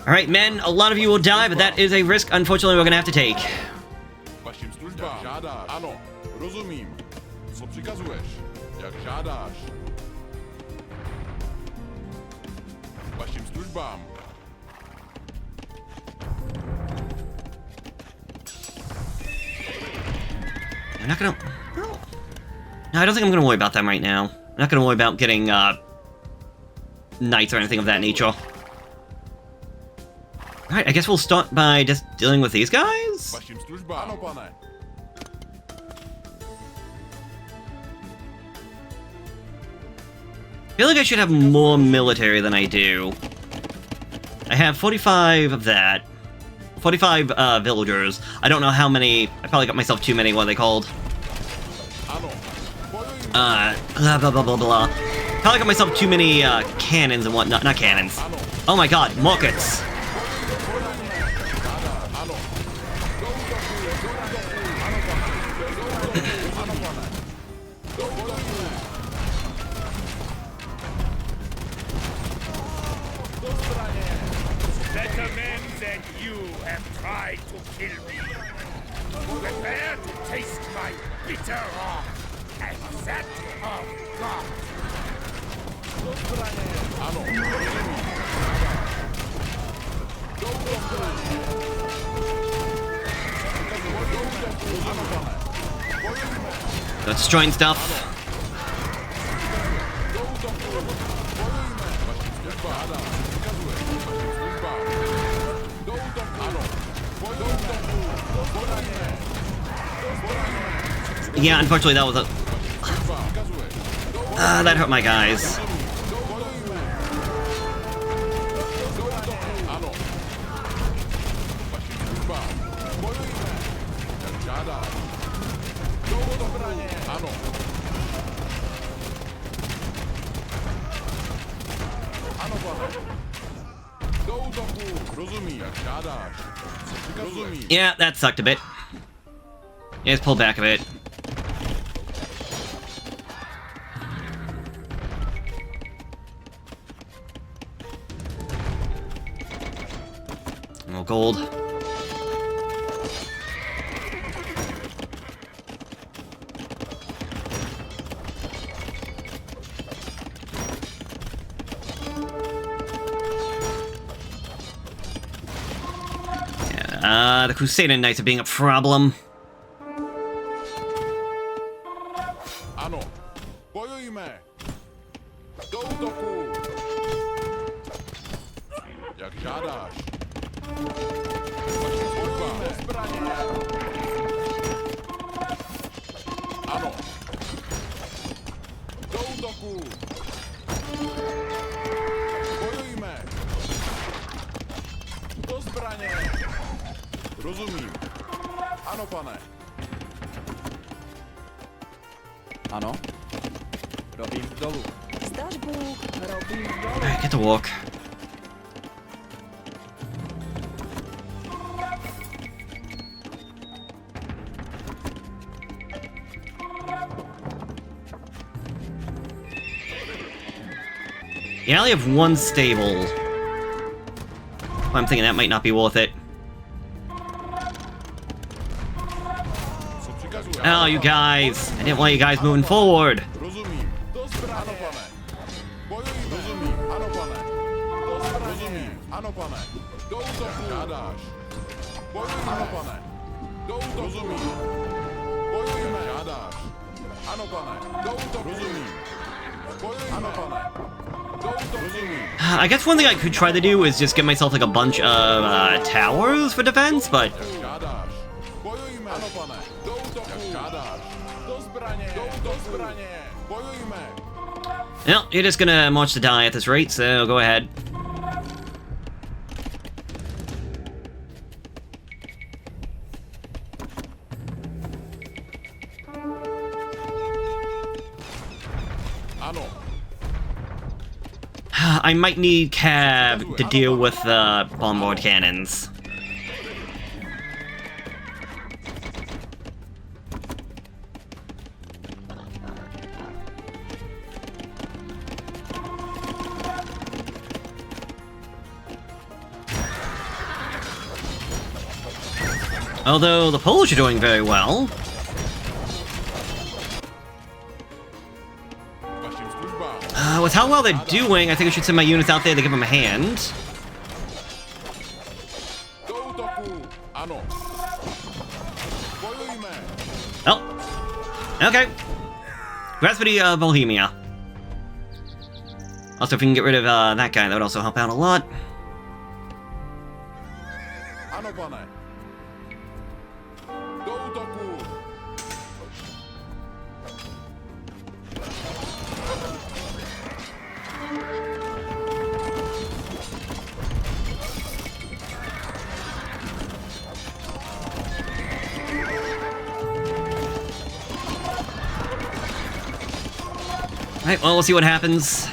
Alright, men, a lot of you will die, but that is a risk, unfortunately, we're gonna have to take. I'm not gonna... No, I don't think I'm gonna worry about them right now. I'm not gonna worry about getting, knights or anything of that nature. Alright, I guess we'll start by just dealing with these guys? I feel like I should have more military than I do. I have 45 of that. 45 villagers. I don't know how many... I probably got myself too many, what are they called? Blah blah blah blah blah. Probably got myself too many cannons and whatnot. Not cannons. Oh my god, markets! Better men than you have tried to kill me. Prepare to taste my bitter wrath and that of God. They're destroying stuff. Yeah, unfortunately that was a... that hurt my guys. Yeah, that sucked a bit. Yeah, let's pull back a bit. More gold. The Crusader Knights are being a problem. Get to work. Yeah, I only have one stable. I'm thinking that might not be worth it. Oh, you guys! I didn't want you guys moving forward. I guess one thing I could try to do is just get myself like a bunch of towers for defense, but... No, you're just gonna march to die at this rate, so go ahead. I might need Cab to deal with the bombard cannons. Although the Polish are doing very well. With how well they're doing, I think I should send my units out there to give them a hand. Oh. Okay. Graspity of Bohemia. Also, if we can get rid of that guy, that would also help out a lot. Alright, well, we'll see what happens.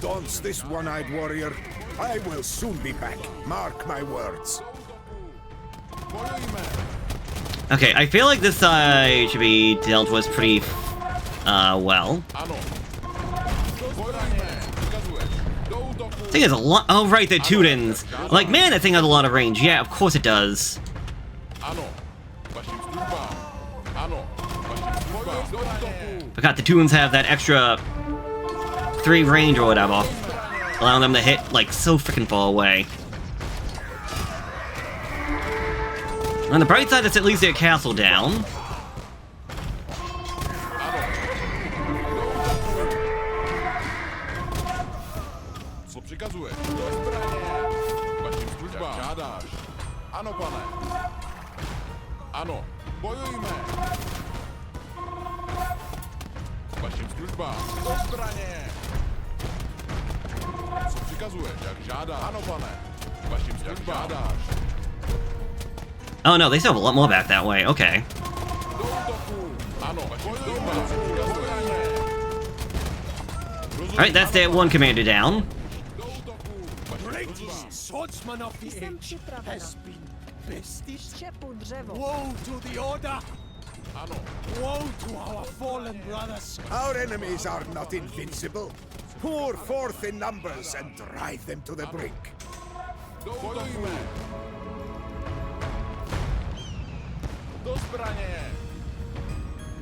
Daunts this one-eyed warrior. I will soon be back. Mark my words. Okay, I feel like this side should be dealt with pretty, well. Thing is a lot. Oh, right, the Teutons. Like, man, that thing has a lot of range. Yeah, of course it does. Forgot the Teutons have that extra 3 range or whatever, allowing them to hit, like, so freaking far away. On the bright side, it's at least their castle down. Oh no, they still have a lot more back that way, okay. Alright, that's their one commander down. Swordsman of the age has been bested. Woe to the Order! Woe to our fallen brothers! Our enemies are not invincible. Pour forth in numbers and drive them to the brink.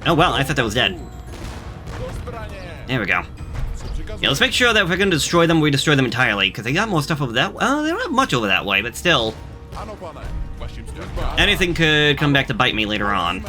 Oh well, I thought that was dead. There we go. Yeah, let's make sure that if we're gonna destroy them, we destroy them entirely, because they got more stuff over that. They don't have much over that way, but still. Anything could come back to bite me later on.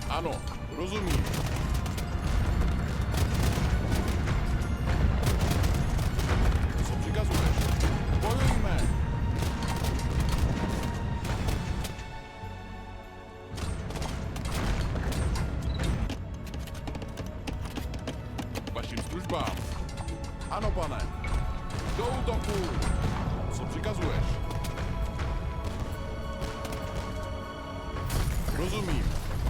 Ano, rozumím. Co přikazuješ? Bojujme! Vašim službám. Ano, pane. Do útoku! Co přikazuješ? Rozumím.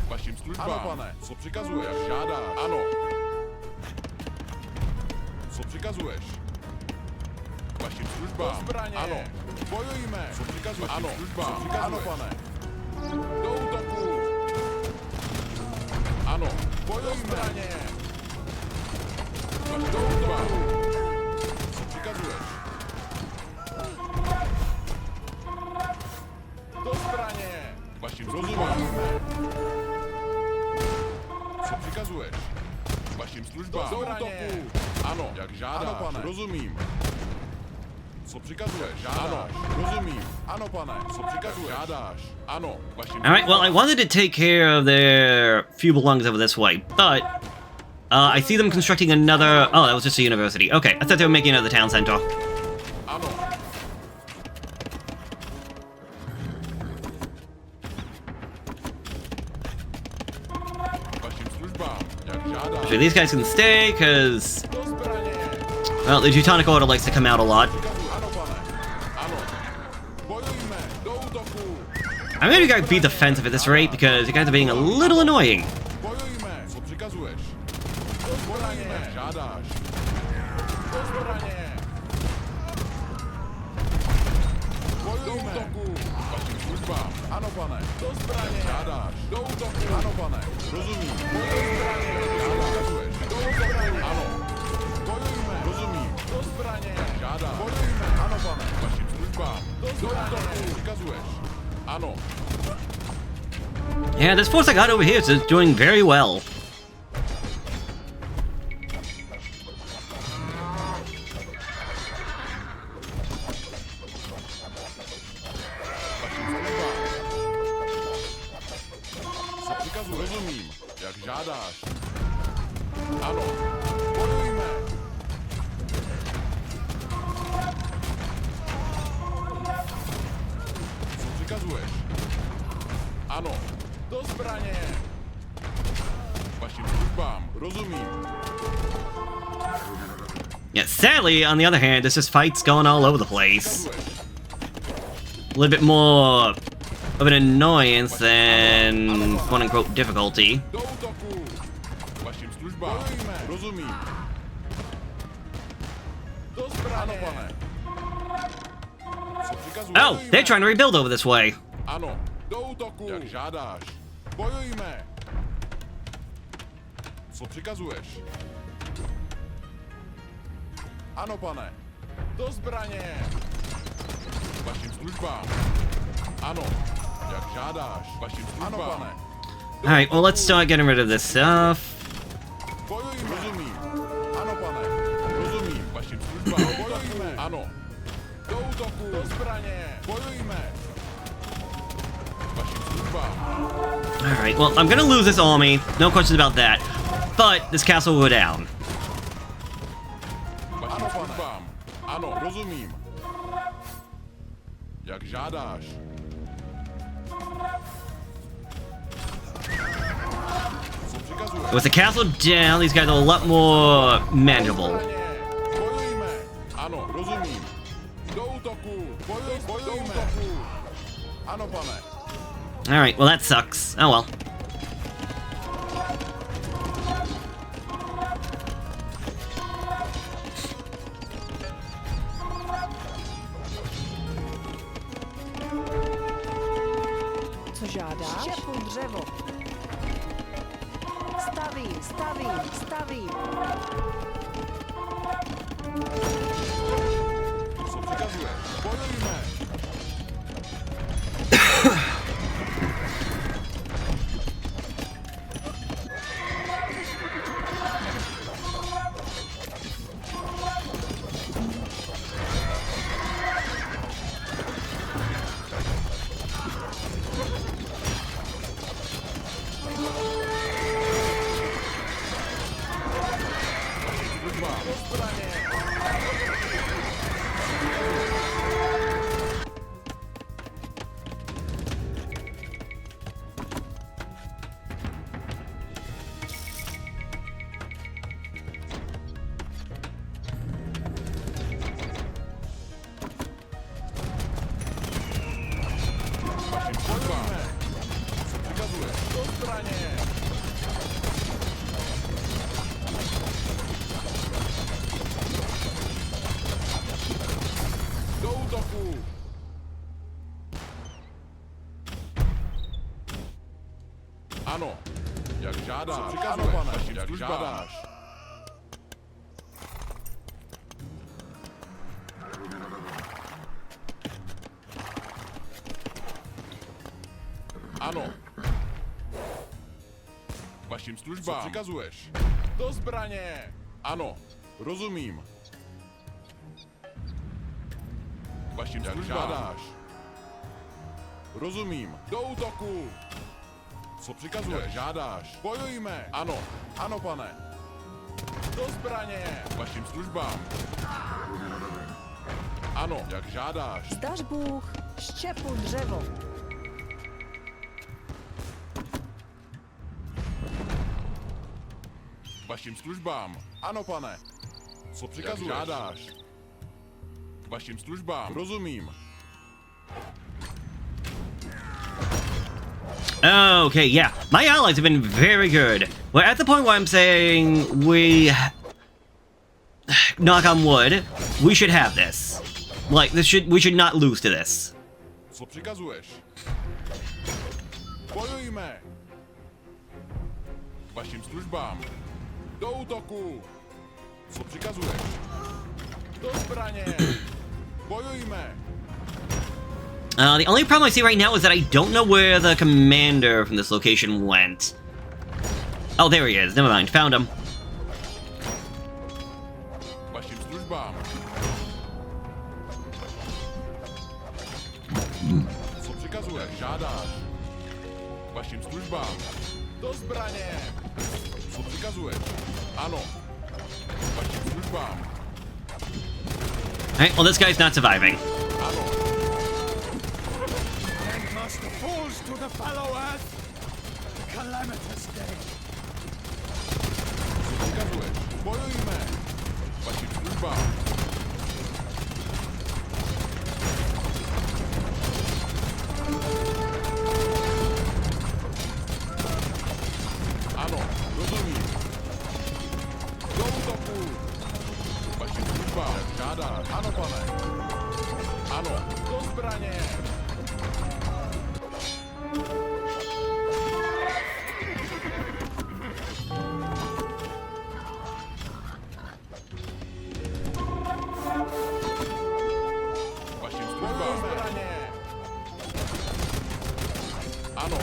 Vašim službám. Ano, pane. Co přikazuješ? Žádá. Ano. Co přikazuješ? Vašim službám. Zbraně. Ano. Bojujme. Co přikazuješ? Ano. Službám. Co přikazuješ? Ano, pane. Do útoku. Ano. Bojujme. Zbraně. Do útoku. Co přikazuješ? Do zbraně. Vašim službám. Co přikazuješ? Vašim službám. Do útoku. Ano, jak žádáš. Ano, pane. Rozumím. Co přikazuješ? Žádáš. Ano, rozumím. Ano, pane. Co přikazuješ? Žádáš. Ano, vašim. Alright, well, I wanted to take care of their few belongs over this way, but I see them constructing another... Oh, that was just a university. Okay, I thought they were making another town center. Ano. Vašim službám, jak žádáš. Actually, these guys can stay, because... Do zbraně. Well, the Teutonic Order likes to come out a lot. Ano, pane. Ano. Bojujme, do útoku. I'm gonna go be defensive at this rate, because you guys are being a little annoying. Bojujme, co přikazuješ? Do zbraně, jak žádáš. Do zbraně. Do útoku. Vašim službám. Ano, pane. Do zbraně. Žádáš. Do útoku. Ano, pane. Rozumím. Bojujme. Žádáš. Do útoku. Ano. Bojujme. Rozumím. Do zbraně. Žádáš. Bojujme. Ano, pane. Vašim službám. Do útoku. Přikazuješ. Ano. Yeah, this force I got over here is doing very well. Co přikazu, rozumím. Jak žádáš. Ano. Bojujme. Co přikazuješ? Ano. Do zbraně. Vašim službám, rozumím. Yeah, sadly, on the other hand, there's just fights going all over the place. A little bit more of an annoyance than quote-unquote difficulty. Do útoku. Vašim službám, rozumím. Do zbraně. Ano, pane. Co přikazuješ? Oh, they're trying to rebuild over this way. Ano. Do útoku. Jak žádáš. Bojujme. Co přikazuješ? Ano, pane. Do zbraně. Vašim službám. Ano. Jak žádáš. Vašim službám. Ano, pane. Alright, well, let's start getting rid of this stuff. Bojujme. Rozumím. Ano, pane. Rozumím. Vašim službám. Bojujme. Ano. Do útoku. Do zbraně. Bojujme. Vašim službám. Alright, well, I'm gonna lose this army, no questions about that. But this castle will go down. Vašim službám. Ano, rozumím. Jak žádáš. Co přikazuješ? With the castle down, these guys are a lot more manageable. Bojujme. Ano, rozumím. Do útoku. Bojujme. Ano, pane. Alright, well, that sucks. Oh well. Co žádáš? Štěpu dřevo. Stavím. Co přikazuješ? Bojujme. Do útoku! Ano, jak žádáš. Ano, pane, jak žádáš. Ano. Vašim službám. Co přikazuješ? Do zbraně. Ano, rozumím. Vašim jak žádáš. Rozumím. Do útoku. Co přikazuješ? Jak žádáš. Bojujme. Ano. Ano, pane. Do zbraně! K vašim službám. Ano, jak žádáš. Zdař Bůh, štěpu dřevo. K vašim službám. Ano, pane. Co přikazuješ? Jak žádáš. K vašim službám. Rozumím. Okay, yeah. My allies have been very good. We're at the point where I'm saying we... knock on wood, we should have this. Like, we should not lose to this. Co přikazuješ? Bojujme! K vašim službám. Do útoku! Co přikazuješ? Do zbraně! Bojujme! The only problem I see right now is that I don't know where the commander from this location went. Oh, there he is. Never mind. Found him. K vašim službám. Co přikazuješ? Žádáš. K vašim službám. Do zbraně! Co přikazuješ? Ano. K vašim službám. Alright, well, this guy's not surviving. Ano. Must falls to the fallow earth. Calamitous day. Co přikazuješ? Bojujme! K vašim službám. Ano, rozumím. Do útoku! K vašim službám. Jak žádáš. Ano, pane. Ano, do zbraně! K vašim službám. Zbraně! Ano.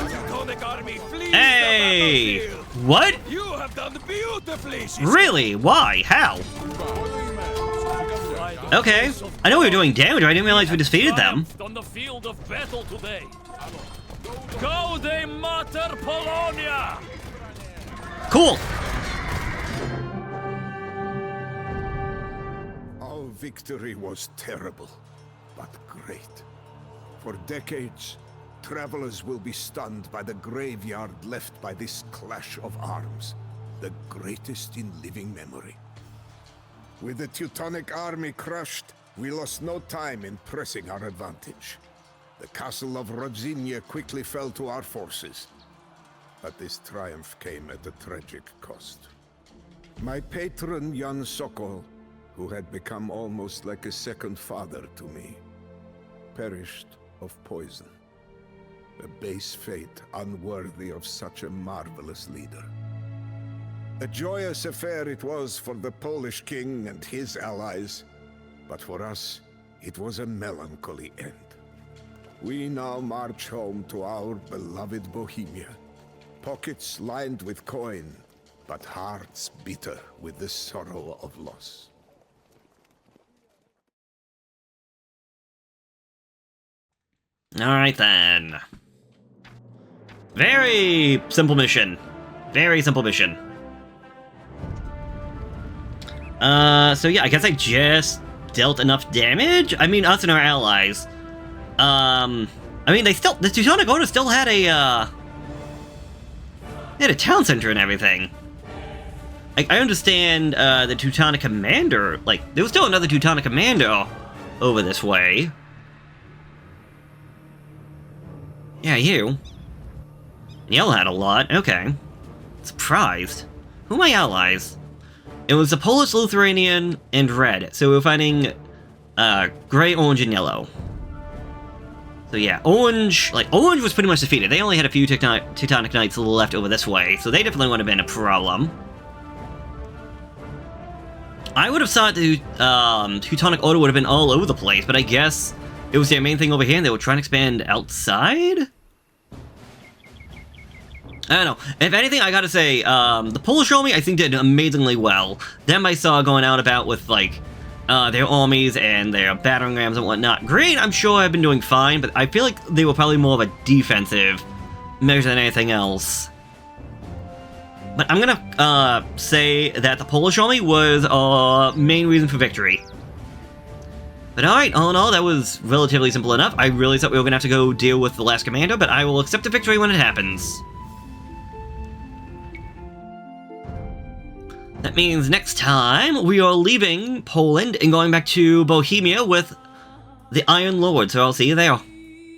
Teutonic army flees Hey! the battlefield. What? You have done beautifully, Really? Why? How? Bojujme! Co přikazuješ? Okay. I know we were doing damage, but I didn't realize we defeated them. Triumphed on the field of battle today. Gaude Mater Polonia! Cool. Our victory was terrible, but great. For decades, travelers will be stunned by the graveyard left by this clash of arms, the greatest in living memory. With the Teutonic army crushed, we lost no time in pressing our advantage. The castle of Rodzinie quickly fell to our forces, but this triumph came at a tragic cost. My patron Jan Sokol, who had become almost like a second father to me, perished of poison. A base fate unworthy of such a marvelous leader. A joyous affair it was for the Polish king and his allies, but for us, it was a melancholy end. We now march home to our beloved Bohemia, pockets lined with coin, but hearts bitter with the sorrow of loss. Alright then. Very simple mission. Very simple mission. So yeah, I guess I just dealt enough damage? I mean, us and our allies. I mean, the Teutonic Order still had they had a town center and everything. I understand, the Teutonic Commander, like, there was still another Teutonic Commander over this way. Yeah, you. Y'all had a lot, okay. Surprised. Who are my allies? It was the Polish, Lithuanian, and Red, so we're fighting, Gray, Orange, and Yellow. So yeah, Orange was pretty much defeated. They only had a few Teutonic Knights left over this way, so they definitely would have been a problem. I would have thought the Teutonic Order would have been all over the place, but I guess it was their main thing over here and they were trying to expand outside? I don't know. If anything, I gotta say, the Polish army, I think, did amazingly well. Them I saw going out about with, like, their armies and their battering rams and whatnot. Green, I'm sure I've been doing fine, but I feel like they were probably more of a defensive measure than anything else. But I'm gonna say that the Polish army was our main reason for victory. But alright, all in all, that was relatively simple enough. I really thought we were gonna have to go deal with the last commander, but I will accept the victory when it happens. That means next time we are leaving Poland and going back to Bohemia with the Iron Lord, so I'll see you there.